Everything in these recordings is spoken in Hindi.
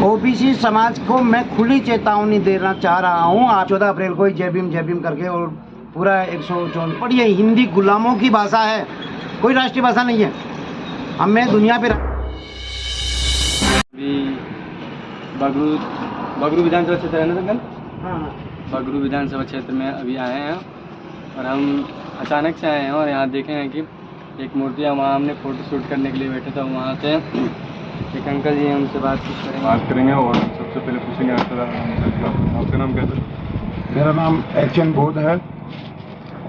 ओबीसी समाज को मैं खुली चेतावनी देना चाह रहा हूँ। आज 14 अप्रैल को ही जय भीम करके और पूरा 154 पर ये हिंदी गुलामों की भाषा है, कोई राष्ट्रीय भाषा नहीं है। हमें दुनिया पे बगरू विधानसभा क्षेत्र है ना संगल? हाँ। बगरू विधानसभा क्षेत्र में अभी आए हैं और हम अचानक से आए हैं और यहाँ देखे हैं कि एक मूर्ति है, वहाँ हमने फ़ोटो शूट करने के लिए बैठे थे। वहाँ से एक अंकल जी हैं, उनसे बात करेंगे और सबसे पहले पूछेंगे आपका नाम क्या है? मेरा नाम HN बोध है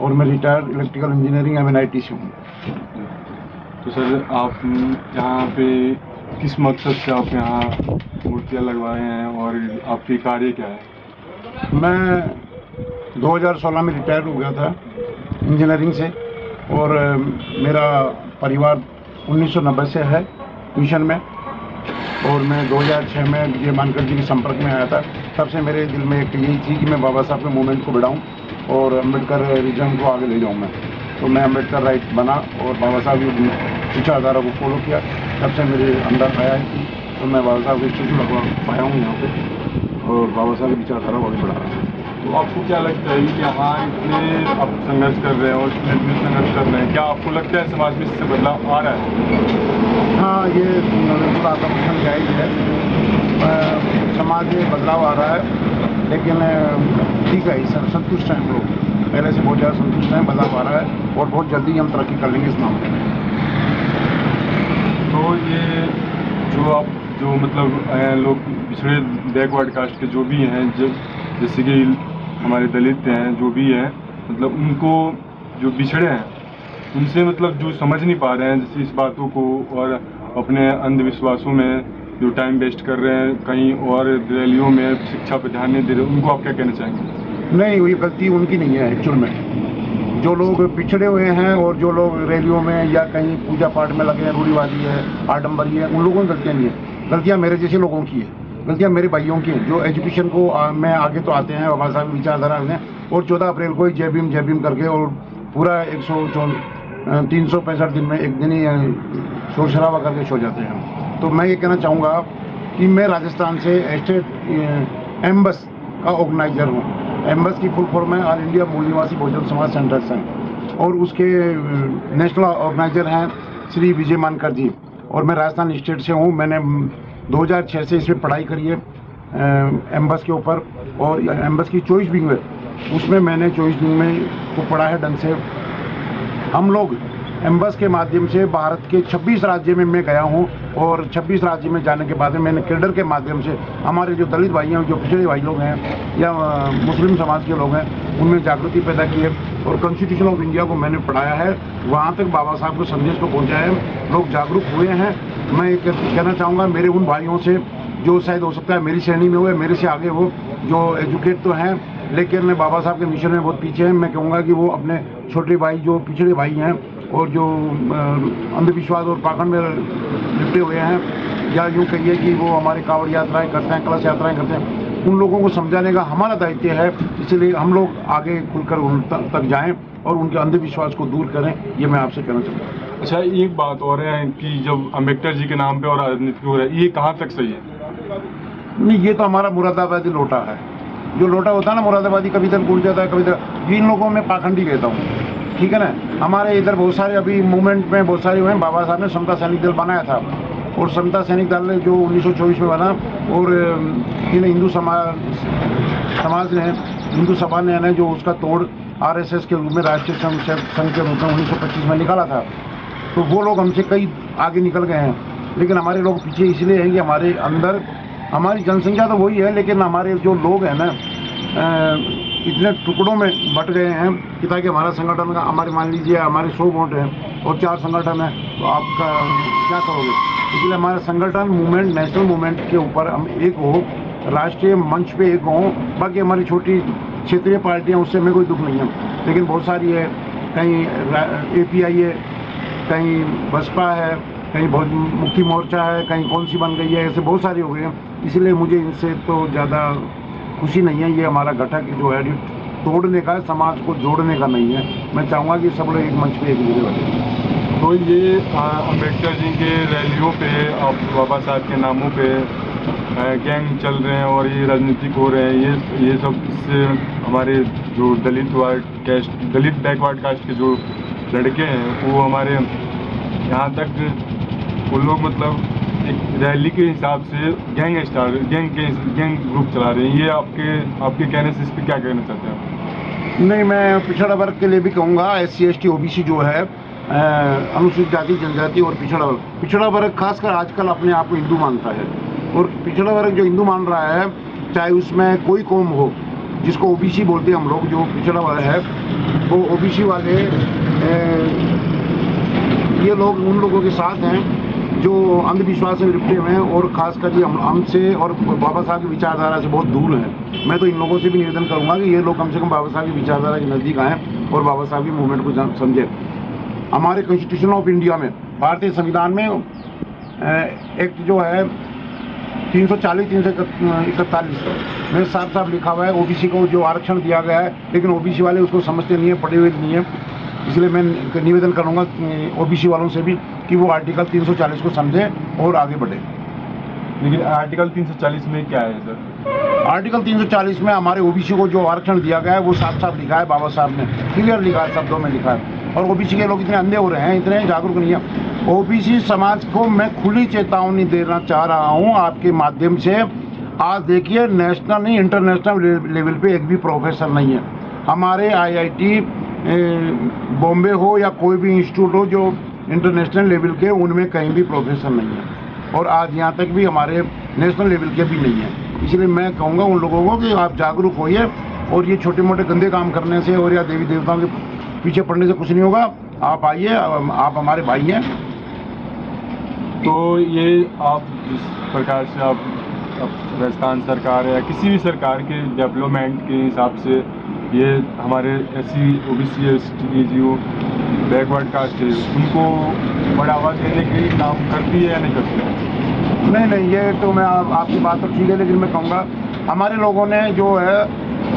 और मैं रिटायर्ड इलेक्ट्रिकल इंजीनियरिंग MNIT से हूँ। तो सर, आप यहाँ पे किस मकसद से आप यहाँ मूर्तियाँ लगवाए हैं और आपकी कार्य क्या है? मैं 2016 में रिटायर हो गया था इंजीनियरिंग से और मेरा परिवार 1990 से है मिशन में और मैं 2006 में विजय मानकर जी के संपर्क में आया था। तब से मेरे दिल में एक यही थी कि मैं बाबा साहब के मूवमेंट को बढ़ाऊं और अम्बेडकर रिजम को आगे ले जाऊं मैं। तो मैं अम्बेडकर राइट बना और बाबा साहब की विचारधारा को फॉलो किया। तब से मेरे अंदर आया है कि तो मैं बाबा साहब के स्टैचू लगवा पाया हूँ यहाँ पे और बाबा साहब की विचारधारा को आगे बढ़ा रहा हूँ। तो आपको क्या लगता है कि यहाँ इतने आप संघर्ष कर रहे हैं और इतने संघर्ष कर रहे हैं, क्या आपको लगता है समाज में इससे बदलाव आ रहा है? हाँ, ये बात आपका जायज़ है। समाज में बदलाव आ रहा है, लेकिन ठीक है, सर संतुष्ट हैं हम लोग, पहले से बहुत ज़्यादा संतुष्ट हैं। बदलाव आ रहा है और बहुत जल्दी हम तरक्की कर लेंगे इस मामले में। तो ये जो मतलब लोग पिछड़े बैकवर्ड कास्ट के जो भी हैं, जैसे कि हमारे दलित हैं, जो भी हैं, मतलब उनको जो पिछड़े हैं उनसे मतलब जो समझ नहीं पा रहे हैं जैसे इस बातों को और अपने अंधविश्वासों में जो टाइम वेस्ट कर रहे हैं, कहीं और रैलियों में शिक्षा पर ध्यान नहीं दे रहे, उनको आप क्या कहना चाहेंगे? नहीं, ये गलती उनकी नहीं है। एक्चुअल में जो लोग पिछड़े हुए हैं और जो लोग रैलियों में या कहीं पूजा पाठ में लगे हैं, रूढ़िवादी है, आडम्बरी है, उन लोगों की गलतियाँ नहीं है। गलतियाँ मेरे जैसे लोगों की है, गलतियाँ मेरे भाइयों की हैं जो एजुकेशन को में आगे तो आते हैं, बाबा साहब विचारधारा में। और 14 अप्रैल को ही जय भीम करके और पूरा 365 दिन में एक दिन ही शोर शराबा करके सो जाते हैं। तो मैं ये कहना चाहूँगा कि मैं राजस्थान से स्टेट एम्बस का ऑर्गेनाइजर हूँ। एम्बस की फुल फॉर्म है ऑल इंडिया मूल निवासी बहुजन समाज सेंटर और उसके नेशनल ऑर्गेनाइजर हैं श्री विजय मानकर जी और मैं राजस्थान स्टेट से हूँ। मैंने 2006 से इसमें पढ़ाई करी है एम्बस के ऊपर और एम्बस की चॉइस विंग में, उसमें मैंने चॉइस विंग में को पढ़ा है ढंग से। हम लोग एम्बस के माध्यम से भारत के 26 राज्य में मैं गया हूं और 26 राज्य में जाने के बाद में मैंने कैडर के माध्यम से हमारे जो दलित भाई हैं, जो पिछड़े भाई लोग हैं या मुस्लिम समाज के लोग हैं, उनमें जागृति पैदा की है और कॉन्स्टिट्यूशन ऑफ इंडिया को मैंने पढ़ाया है। वहाँ तक बाबा साहब के संदेश को पहुँचाया है, लोग जागरूक हुए हैं। मैं कहना चाहूँगा मेरे उन भाइयों से जो शायद हो सकता है मेरी श्रेणी में हुए, मेरे से आगे हो, जो एजुकेट तो हैं लेकिन बाबा साहब के मिशन में बहुत पीछे हैं। मैं कहूँगा कि वो अपने छोटे भाई जो पिछड़े भाई हैं और जो अंधविश्वास और पाखंड में लिपटे हुए हैं, या यूँ कहिए कि वो हमारे कांवड़ यात्राएं करते हैं, कलश यात्राएं करते हैं, उन लोगों को समझाने का हमारा दायित्व है। इसलिए हम लोग आगे खुलकर उन तक जाएं और उनके अंधविश्वास को दूर करें, ये मैं आपसे कहना चाहता हूँ। अच्छा, एक बात और है कि जब अम्बेडकर जी के नाम पे और राजनीति हो रहा है, ये कहाँ तक सही है? नहीं, ये तो हमारा मुरादाबादी लोटा है। जो लोटा होता है ना मुरादाबादी, कभी इधर घुल जाता है, कभी इधर। इन लोगों में पाखंडी कहता हूँ, ठीक है ना। हमारे इधर बहुत सारे अभी मूवमेंट में बहुत सारे हुए हैं। बाबा साहब ने समता सैनिक दल बनाया था और समता सैनिक दल जो 1924 में बना और इन हिंदू समाज ने, हिंदू सभा ने जो उसका तोड़ RSS के रूप में, राष्ट्रीय संघ के रूप में 1925 में निकाला था। तो वो लोग हमसे कई आगे निकल गए हैं, लेकिन हमारे लोग पीछे इसलिए हैं कि हमारे अंदर हमारी जनसंख्या तो वही है, लेकिन हमारे जो लोग हैं ना इतने टुकड़ों में बट गए हैं कि ताकि हमारा संगठन का, हमारे मान लीजिए हमारे 100 वोट हैं और 4 संगठन है, तो आपका क्या करोगे? इसलिए हमारा संगठन मूवमेंट, नेशनल मूवमेंट के ऊपर हम एक हो, राष्ट्रीय मंच पे एक हो। बाकी हमारी छोटी क्षेत्रीय पार्टियाँ, उससे हमें कोई दुख नहीं है, लेकिन बहुत सारी है, कहीं API है, कहीं बसपा है, कहीं बहुत मुक्ति मोर्चा है, कहीं कौन सी बन गई है, ऐसे बहुत सारी हो गई हैं। इसलिए मुझे इनसे तो ज़्यादा खुशी नहीं है। ये हमारा घटक जो है तोड़ने का, समाज को जोड़ने का नहीं है। मैं चाहूँगा कि सब लोग एक मंच पे एक जगह बैठे। तो ये अम्बेडकर जी के रैलियों पे, बाबा साहब के नामों पे गैंग चल रहे हैं और ये राजनीतिक हो रहे हैं, ये सब इससे हमारे जो दलित बैकवर्ड कास्ट के जो लड़के हैं वो हमारे यहाँ तक वो लोग मतलब एक रैली के हिसाब से गैंग ग्रुप चला रहे हैं। ये आपके कहने से इस पर क्या कहना चाहते हैं? नहीं, मैं पिछड़ा वर्ग के लिए भी कहूँगा, SC ST OBC जो है अनुसूचित जाति जनजाति और पिछड़ा वर्ग खासकर आजकल अपने आप को हिंदू मानता है, और पिछड़ा वर्ग जो हिंदू मान रहा है, चाहे उसमें कोई कौम हो, जिसको OBC बोलते हैं हम लोग, जो पिछड़ा वर्ग है वो OBC वाले ये लोग उन लोगों के साथ हैं जो अंधविश्वास से लिपटे हुए हैं और खासकर ये हमसे और बाबा साहब की विचारधारा से बहुत दूर हैं। मैं तो इन लोगों से भी निवेदन करूंगा कि ये लोग कम से कम बाबा साहब की विचारधारा के नज़दीक आएँ और बाबा साहब की मूवमेंट को समझें। हमारे कॉन्स्टिट्यूशन ऑफ इंडिया में, भारतीय संविधान में एक्ट जो है 340-341 में साफ साफ लिखा हुआ है OBC को जो आरक्षण दिया गया है, लेकिन OBC वाले उसको समझते नहीं है, पढ़े हुए नहीं है। इसलिए मैं निवेदन करूंगा OBC वालों से भी कि वो आर्टिकल 340 को समझें और आगे बढ़े। लेकिन आर्टिकल 340 में क्या है सर? आर्टिकल 340 में हमारे OBC को जो आरक्षण दिया गया है वो साफ साफ लिखा है, बाबा साहब ने क्लियर लिखा है, शब्दों में लिखा है। और OBC के लोग इतने अंधे हो रहे हैं, इतने जागरूक नहीं है। OBC समाज को मैं खुली चेतावनी देना चाह रहा हूँ आपके माध्यम से। आज देखिए, नेशनल नहीं इंटरनेशनल लेवल पे एक भी प्रोफेसर नहीं है। हमारे IIT बॉम्बे हो या कोई भी इंस्टीट्यूट हो जो इंटरनेशनल लेवल के, उनमें कहीं भी प्रोफेसर नहीं है, और आज यहाँ तक भी हमारे नेशनल लेवल के भी नहीं है। इसलिए मैं कहूँगा उन लोगों को कि आप जागरूक होइए, और ये छोटे मोटे गंदे काम करने से और या देवी देवताओं के पीछे पड़ने से कुछ नहीं होगा। आप आइए, आप हमारे भाई हैं। तो ये आप जिस प्रकार से आप राजस्थान सरकार या किसी भी सरकार के डेवलपमेंट के हिसाब से ये हमारे SC OBC ST जो बैकवर्ड कास्ट है उनको बढ़ावा देने के लिए काम करती है या नहीं करती है? नहीं, ये तो मैं आपकी बात तो ठीक है, लेकिन मैं कहूँगा हमारे लोगों ने जो है,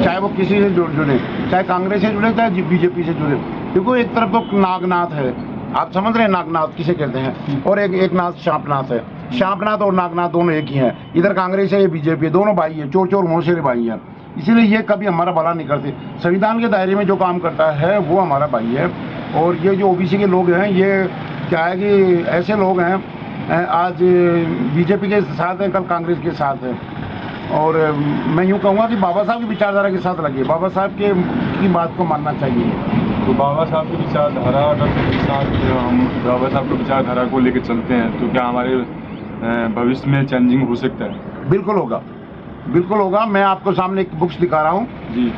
चाहे वो किसी से जुड़े, चाहे कांग्रेस से जुड़े, चाहे BJP से जुड़े, देखो एक तरफ तो नागनाथ है, आप समझ रहे हैं नागनाथ किसे कहते हैं, और एक नाथ शांपनाथ है। शांपनाथ और नागनाथ दोनों एक ही हैं। इधर कांग्रेस है, ये BJP है, दोनों भाई हैं, चोर मौसेरे भाई हैं। इसीलिए ये कभी हमारा भला नहीं करते। संविधान के दायरे में जो काम करता है वो हमारा भाई है। और ये जो OBC के लोग हैं, ये क्या है कि ऐसे लोग हैं, आज BJP के साथ हैं, कल कांग्रेस के साथ हैं। और मैं यूँ कहूँगा कि बाबा साहब की विचारधारा के साथ लगे, बाबा साहब की बात को मानना चाहिए। तो बाबा साहब की विचारधारा अगर हम बाबा साहब की विचारधारा को लेकर चलते हैं तो क्या हमारे भविष्य में चेंजिंग हो सकता है? बिल्कुल होगा, बिल्कुल होगा। मैं आपको सामने एक बुक्स दिखा रहा हूँ जी।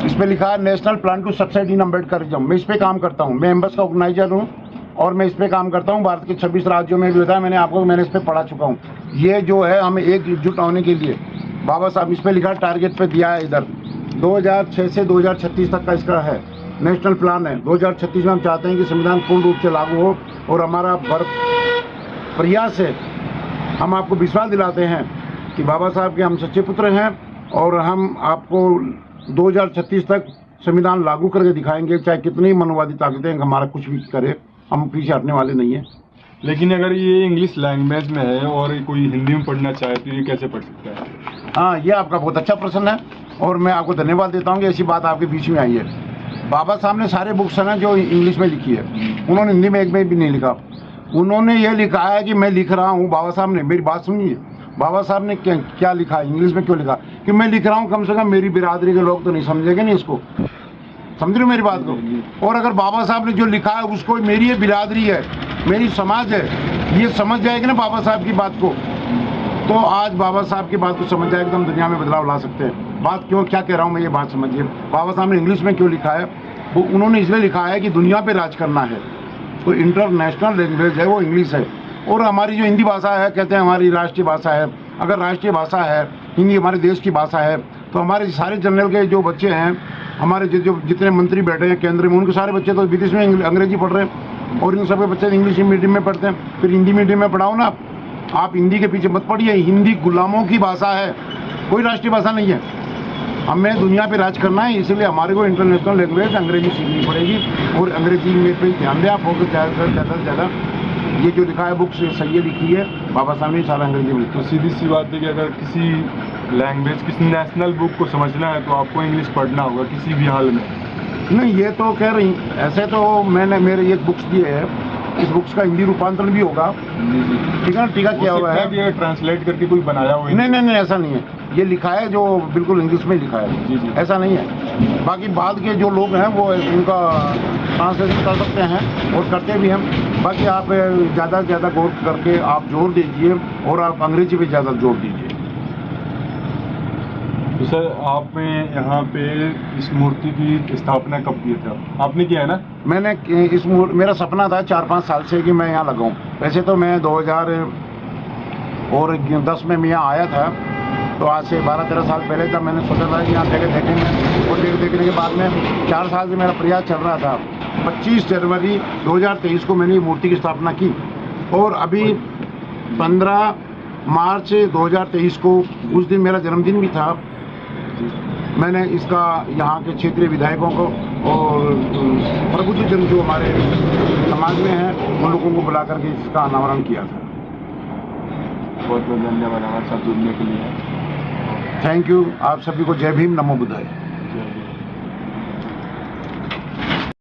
इस पे लिखा है नेशनल प्लान टू सबसाइड इन अम्बेडकरिज्म। मैं इस पे काम करता हूँ, मैं एम्बस का ऑर्गेनाइजर हूँ और मैं इस पे काम करता हूँ। भारत के 26 राज्यों में भी होता है, मैंने इस पे पढ़ा चुका हूँ। ये जो है हमें एकजुट होने के लिए बाबा साहब, इस पे लिखा टारगेट पे दिया है, इधर 2006 से 2036 तक का इसका है नेशनल प्लान है। 2036 में हम चाहते हैं कि संविधान पूर्ण रूप से लागू हो, और हमारा प्रयास है, हम आपको विश्वास दिलाते हैं कि बाबा साहब के हम सच्चे पुत्र हैं, और हम आपको 2036 तक संविधान लागू करके दिखाएंगे। चाहे कितनी मनोवादी ताकतें हमारा कुछ भी करे, हम पीछे हटने वाले नहीं हैं। लेकिन अगर ये इंग्लिश लैंग्वेज में है और कोई हिंदी में पढ़ना चाहे तो ये कैसे पढ़ सकता है? हाँ, ये आपका बहुत अच्छा प्रश्न है, और मैं आपको धन्यवाद देता हूँ कि ऐसी बात आपके बीच में आई है। बाबा साहब ने सारे बुक्स हैं ना जो इंग्लिश में लिखी है, उन्होंने हिंदी में एक में भी नहीं लिखा। उन्होंने ये लिखा है कि मैं लिख रहा हूँ, बाबा साहब ने, मेरी बात सुनिए, बाबा साहब ने क्या लिखा है, इंग्लिश में क्यों लिखा कि मैं लिख रहा हूँ, कम से कम मेरी बिरादरी के लोग तो नहीं समझेंगे नहीं इसको, समझ रहे हो मेरी बात को। और अगर बाबा साहब ने जो लिखा है उसको, मेरी ये बिरादरी है, मेरी समाज है, ये समझ जाएगी ना बाबा साहब की बात को, तो आज बाबा साहब की बात को समझ जाएगी तो हम दुनिया में बदलाव ला सकते हैं। बात क्यों क्या कह रहा हूँ मैं, ये बात समझिए। बाबा साहब ने इंग्लिश में क्यों लिखा है, वो उन्होंने इसलिए लिखा है कि दुनिया पे राज करना है, तो इंटरनेशनल लैंग्वेज है वो इंग्लिश है। और हमारी जो हिंदी भाषा है, कहते हैं हमारी राष्ट्रीय भाषा है, अगर राष्ट्रीय भाषा है हिंदी, हमारे देश की भाषा है, तो हमारे सारे जनरल के जो बच्चे हैं, हमारे जो जितने मंत्री बैठे हैं केंद्र में, उनके सारे बच्चे तो विदेश में अंग्रेजी पढ़ रहे हैं, और इन सब बच्चे इंग्लिश मीडियम में पढ़ते हैं। फिर हिंदी मीडियम में पढ़ाओ ना आप हिंदी के पीछे मत पढ़िए। हिंदी गुलामों की भाषा है, कोई राष्ट्रीय भाषा नहीं है। हमें दुनिया पे राज करना है, इसलिए हमारे को इंटरनेशनल लैंग्वेज अंग्रेजी सीखनी पड़ेगी, और अंग्रेजी में पे ध्यान दें आप, फोकस ज़्यादा से ज़्यादा ये जो लिखा है बुक्स सही लिखी है, बाबा साहब ने सारा अंग्रेजी में लिखा तो है। सीधी सी बात है कि अगर किसी लैंग्वेज, किसी नेशनल बुक को समझना है तो आपको इंग्लिश पढ़ना होगा किसी भी हाल में। नहीं, ये तो कह रही, ऐसे तो मैंने मेरे ये बुक्स दिए है, इस बुक्स का हिंदी रूपांतरण भी होगा, जी जी। ठीक है ना, टीका किया हुआ है। कि अगर ट्रांसलेट करके कोई बनाया हुआ नहीं नहीं नहीं, ऐसा नहीं है, ये लिखा है जो बिल्कुल इंग्लिश में लिखा है। जी जी। ऐसा नहीं है। बाकी बाद के जो लोग हैं वो उनका ट्रांसलेशन कर सकते हैं और करते भी हैं। बाकी आप ज़्यादा से ज़्यादा गौर करके आप जोर दीजिए और आप अंग्रेजी पे ज़्यादा जोर दीजिए। तो सर, आपने यहाँ पे इस मूर्ति की स्थापना कब की थी? आपने किया है ना? मैंने मेरा सपना था 4-5 साल से कि मैं यहाँ लगाऊँ। वैसे तो मैं 2010 में मैं यहाँ आया था, तो आज से 12-13 साल पहले तक मैंने सोचा था कि यहाँ देखेंगे और देखने के बाद में 4 साल से मेरा प्रयास चल रहा था। 25 जनवरी 2023 को मैंने ये मूर्ति की स्थापना की और अभी 15 मार्च 2023 को उस दिन मेरा जन्मदिन भी था। मैंने इसका यहाँ के क्षेत्रीय विधायकों को और प्रबुद्ध जन जो हमारे समाज में हैं उन लोगों को बुला करके इसका अनावरण किया था। बहुत बहुत धन्यवाद हमारे साथ जुड़ने के लिए। Thank you. आप सभी को जय भीम, नमो बुद्धाय।